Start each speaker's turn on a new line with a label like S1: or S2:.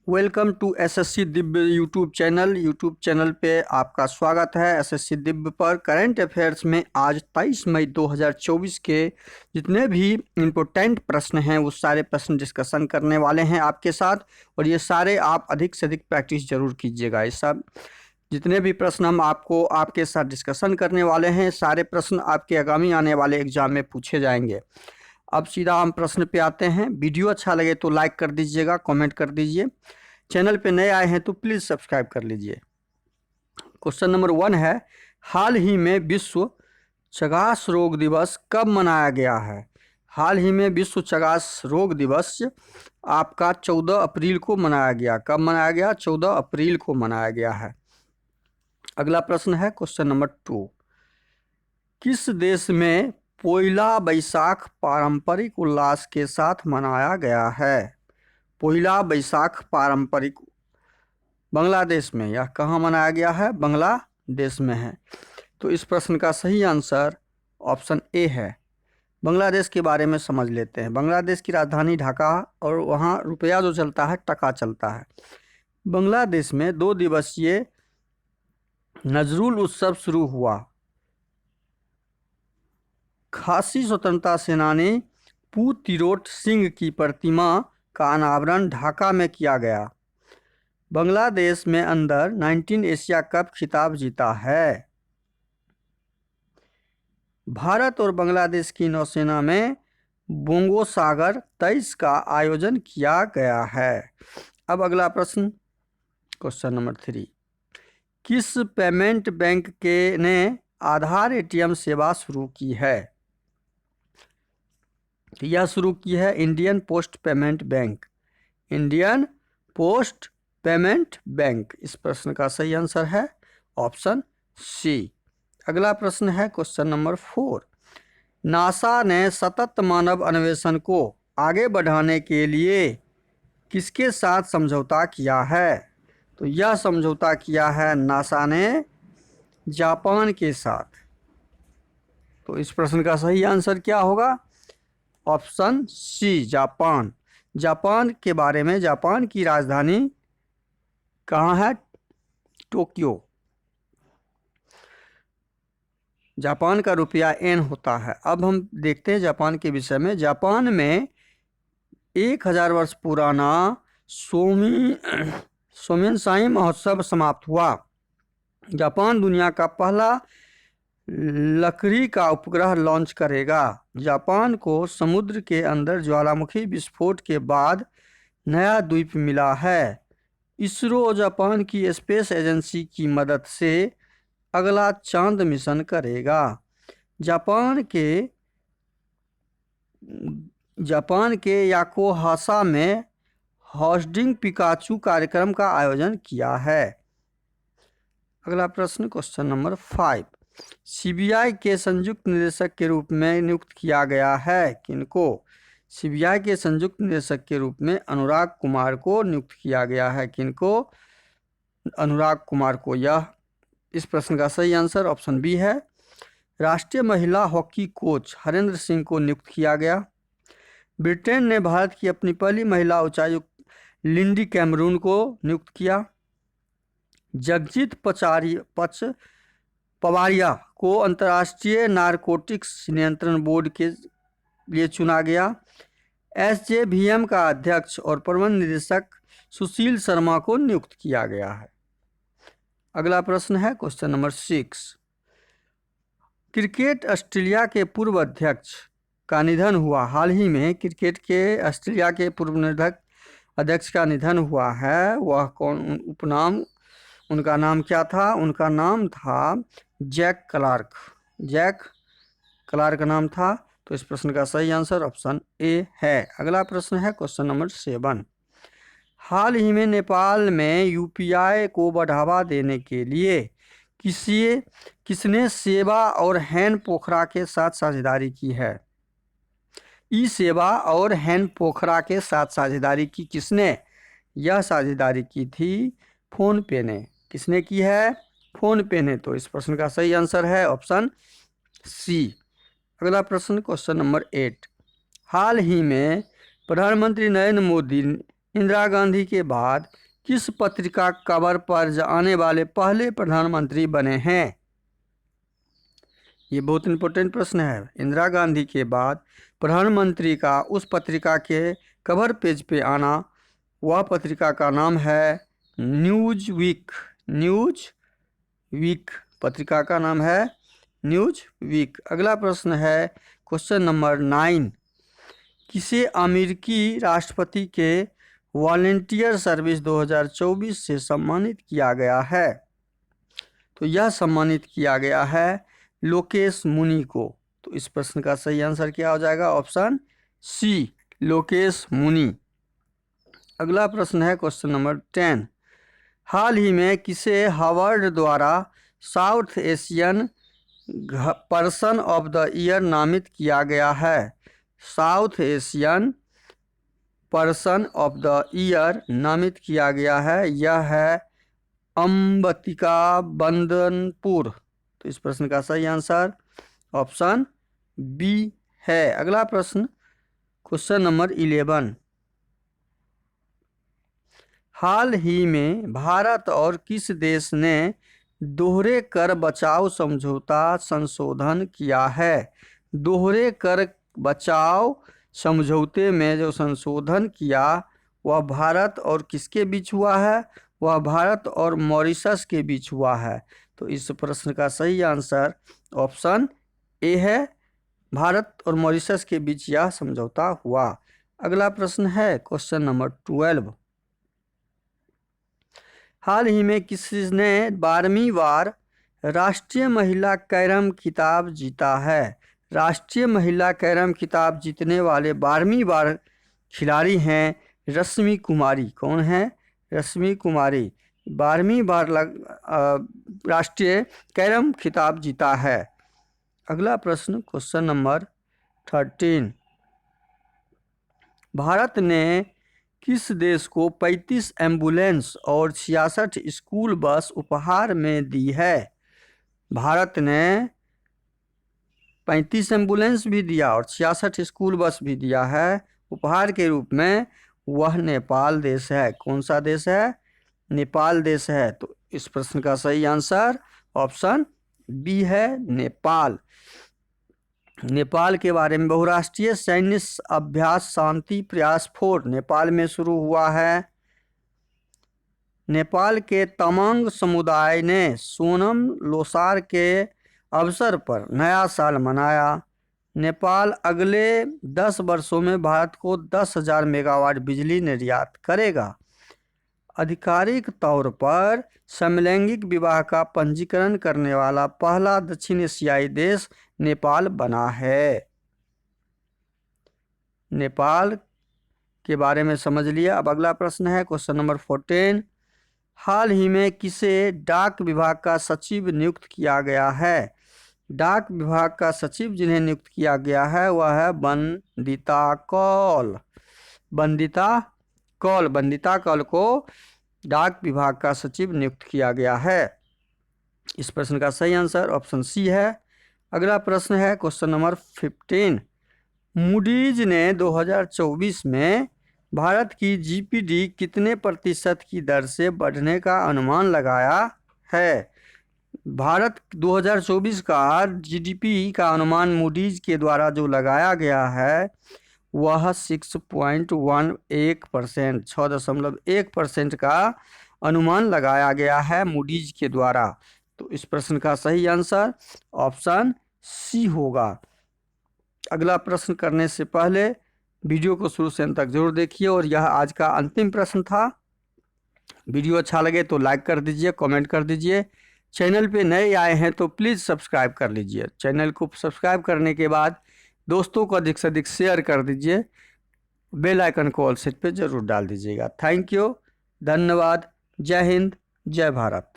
S1: Welcome to SSC Divya YouTube channel पे आपका स्वागत है। एसएससी दिव्य पर करंट अफेयर्स में आज 23 मई 2024 के जितने भी इम्पोर्टेंट प्रश्न हैं वो सारे प्रश्न डिस्कशन करने वाले हैं आपके साथ, और ये सारे आप अधिक से अधिक प्रैक्टिस जरूर कीजिएगा। ये सब जितने भी प्रश्न हम आपके साथ डिस्कशन करने वाले हैं, सारे प्रश्न आपके आगामी आने वाले एग्जाम में पूछे जाएंगे। अब सीधा हम प्रश्न पे आते हैं। वीडियो अच्छा लगे तो लाइक कर दीजिएगा, कमेंट कर दीजिए। चैनल पे नए आए हैं तो प्लीज़ सब्सक्राइब कर लीजिए। क्वेश्चन नंबर 1 है, हाल ही में विश्व चगास रोग दिवस कब मनाया गया है? हाल ही में विश्व चगास रोग दिवस आपका 14 अप्रैल को मनाया गया। कब मनाया गया? 14 अप्रैल को मनाया गया है। अगला प्रश्न है क्वेश्चन नंबर 2, किस देश में पोइला बैसाख पारंपरिक उल्लास के साथ मनाया गया है? पोइला बैसाख पारंपरिक बांग्लादेश में। यह कहाँ मनाया गया है? बांग्लादेश में है। तो इस प्रश्न का सही आंसर ऑप्शन ए है। बांग्लादेश के बारे में समझ लेते हैं। बांग्लादेश की राजधानी ढाका, और वहाँ रुपया जो चलता है टका चलता है। बांग्लादेश में 2 दिवसीय नजरुल उत्सव शुरू हुआ। खासी स्वतंत्रता सेनानी पू तिरोट सिंह की प्रतिमा का अनावरण ढाका में किया गया। बांग्लादेश में अंडर 19 एशिया कप खिताब जीता है। भारत और बांग्लादेश की नौसेना में बोंगो सागर 23 का आयोजन किया गया है। अब अगला प्रश्न क्वेश्चन नंबर 3, किस पेमेंट बैंक ने आधार एटीएम सेवा शुरू की है? यह शुरू की है Indian post payment bank. Indian post payment bank. इस प्रश्न का सही आंसर है ऑप्शन सी। अगला प्रश्न है क्वेश्चन नंबर 4, नासा ने सतत मानव अन्वेषण को आगे बढ़ाने के लिए किसके साथ समझौता किया है? तो यह समझौता किया है नासा ने जापान के साथ। तो इस प्रश्न का सही आंसर क्या होगा? Option C, Japan. जापान के बारे में, जापान की राजधानी कहाँ है? टोक्यो। जापान का रुपया येन होता है। अब हम देखते हैं जापान के विषय में। जापान में 1000 वर्ष पुराना सोमेनसाई महोत्सव समाप्त हुआ। जापान दुनिया का पहला लकड़ी का उपग्रह लॉन्च करेगा। जापान को समुद्र के अंदर ज्वालामुखी विस्फोट के बाद नया द्वीप मिला है। इसरो जापान की स्पेस एजेंसी की मदद से अगला चांद मिशन करेगा। जापान के याकोहासा में हॉस्टिंग पिकाचू कार्यक्रम का आयोजन किया है। अगला प्रश्न क्वेश्चन नंबर 5, सीबीआई के संयुक्त निदेशक के रूप में नियुक्त किया गया है किनको? सीबीआई के संयुक्त निदेशक के रूप में अनुराग कुमार को नियुक्त किया गया है। किनको? अनुराग कुमार को। यह इस प्रश्न का सही आंसर ऑप्शन बी है। राष्ट्रीय महिला हॉकी कोच हरेंद्र सिंह को नियुक्त किया गया। ब्रिटेन ने भारत की अपनी पहली महिला उच्चायुक्त लिंडी कैमरून को नियुक्त किया। जगजीत पवारिया को अंतर्राष्ट्रीय नारकोटिक्स नियंत्रण बोर्ड के लिए चुना गया। एसजेवीएम का अध्यक्ष और प्रबंध निदेशक सुशील शर्मा को नियुक्त किया गया है। अगला प्रश्न है क्वेश्चन नंबर 6, क्रिकेट ऑस्ट्रेलिया के पूर्व अध्यक्ष का निधन हुआ। हाल ही में क्रिकेट के ऑस्ट्रेलिया के पूर्व अध्यक्ष का निधन हुआ है। वह कौन? उपनाम उनका नाम क्या था? उनका नाम था जैक क्लार्क। जैक क्लार्क का नाम था। तो इस प्रश्न का सही आंसर ऑप्शन ए है। अगला प्रश्न है क्वेश्चन नंबर 7, हाल ही में नेपाल में यूपीआई को बढ़ावा देने के लिए किसने सेवा और हैन पोखरा के साथ साझेदारी की है? ई सेवा और हैन पोखरा के साथ साझेदारी की किसने? यह साझेदारी की थी फोन पे ने। किसने की है? फोन पे ने। तो इस प्रश्न का सही आंसर है ऑप्शन सी। अगला प्रश्न क्वेश्चन नंबर 8, हाल ही में प्रधानमंत्री नरेंद्र मोदी इंदिरा गांधी के बाद किस पत्रिका कवर पर आने वाले पहले प्रधानमंत्री बने हैं? ये बहुत इंपॉर्टेंट प्रश्न है। इंदिरा गांधी के बाद प्रधानमंत्री का उस पत्रिका के कवर पेज पे आना, वह पत्रिका का नाम है न्यूज वीक। न्यूज वीक पत्रिका का नाम है न्यूज वीक। अगला प्रश्न है क्वेश्चन नंबर 9। किसे अमेरिकी राष्ट्रपति के वॉलंटियर सर्विस 2024 से सम्मानित किया गया है? तो यह सम्मानित किया गया है लोकेश मुनि को। तो इस प्रश्न का सही आंसर क्या हो जाएगा? ऑप्शन सी, लोकेश मुनि। अगला प्रश्न है क्वेश्चन नंबर 10। हाल ही में किसे हार्वर्ड द्वारा south Asian person of the year नामित किया गया है? South Asian person of the year नामित किया गया है, यह है अंबिका बंदनपुर। तो इस प्रश्न का सही आंसर ऑप्शन बी है। अगला प्रश्न क्वेश्चन नंबर 11। हाल ही में भारत और किस देश ने दोहरे कर बचाव समझौता संशोधन किया है? दोहरे कर बचाव समझौते में जो संशोधन किया वह भारत और किसके बीच हुआ है? वह भारत और मॉरिशस के बीच हुआ है। तो इस प्रश्न का सही आंसर ऑप्शन ए है, भारत और मॉरिशस के बीच यह समझौता हुआ। अगला प्रश्न है क्वेश्चन नंबर 12। हाल ही में किसने 12वीं बार राष्ट्रीय महिला कैरम खिताब जीता है? राष्ट्रीय महिला कैरम खिताब जीतने वाले 12वीं बार खिलाड़ी हैं रश्मि कुमारी। कौन है? रश्मि कुमारी 12वीं बार राष्ट्रीय कैरम खिताब जीता है। अगला प्रश्न क्वेश्चन नंबर 13। भारत ने किस देश को 35 एम्बुलेंस और 66 स्कूल बस उपहार में दी है? भारत ने 35 एम्बुलेंस भी दिया और 66 स्कूल बस भी दिया है उपहार के रूप में। वह नेपाल देश है। कौन सा देश है? नेपाल देश है। तो इस प्रश्न का सही आंसर ऑप्शन बी है, नेपाल। नेपाल के बारे में बहुराष्ट्रीय सैन्य अभ्यास शांति प्रयास 4 नेपाल में शुरू हुआ है। नेपाल के तमांग समुदाय ने सोनम लोसार के अवसर पर नया साल मनाया। नेपाल अगले 10 वर्षों में भारत को 10,000 मेगावाट बिजली निर्यात करेगा। आधिकारिक तौर पर समलैंगिक विवाह का पंजीकरण करने वाला पहला दक्षिण एशियाई देश नेपाल बना है। नेपाल के बारे में समझ लिया। अब अगला प्रश्न है क्वेश्चन नंबर 14। हाल ही में किसे डाक विभाग का सचिव नियुक्त किया गया है? डाक विभाग का सचिव जिन्हें नियुक्त किया गया है वह है बंदिता कौल। बंदिता कौल को डाक विभाग का सचिव नियुक्त किया गया है। इस प्रश्न का सही आंसर ऑप्शन सी है। अगला प्रश्न है क्वेश्चन नंबर 15। मूडीज ने 2024 में भारत की जीडीपी कितने प्रतिशत की दर से बढ़ने का अनुमान लगाया है? भारत 2024 का जीडीपी का अनुमान मूडीज के द्वारा जो लगाया गया है वह 6.18%, 6.1% का अनुमान लगाया गया है मूडीज के द्वारा। तो इस प्रश्न का सही आंसर ऑप्शन सी होगा। अगला प्रश्न करने से पहले वीडियो को शुरू से अंत तक जरूर देखिए। और यह आज का अंतिम प्रश्न था। वीडियो अच्छा लगे तो लाइक कर दीजिए, कमेंट कर दीजिए। चैनल पे नए आए हैं तो प्लीज़ सब्सक्राइब कर लीजिए। चैनल को सब्सक्राइब करने के बाद दोस्तों को अधिक से अधिक शेयर कर दीजिए। बेल आइकन को ऑल सेट पे जरूर डाल दीजिएगा। थैंक यू, धन्यवाद। जय हिंद, जय भारत।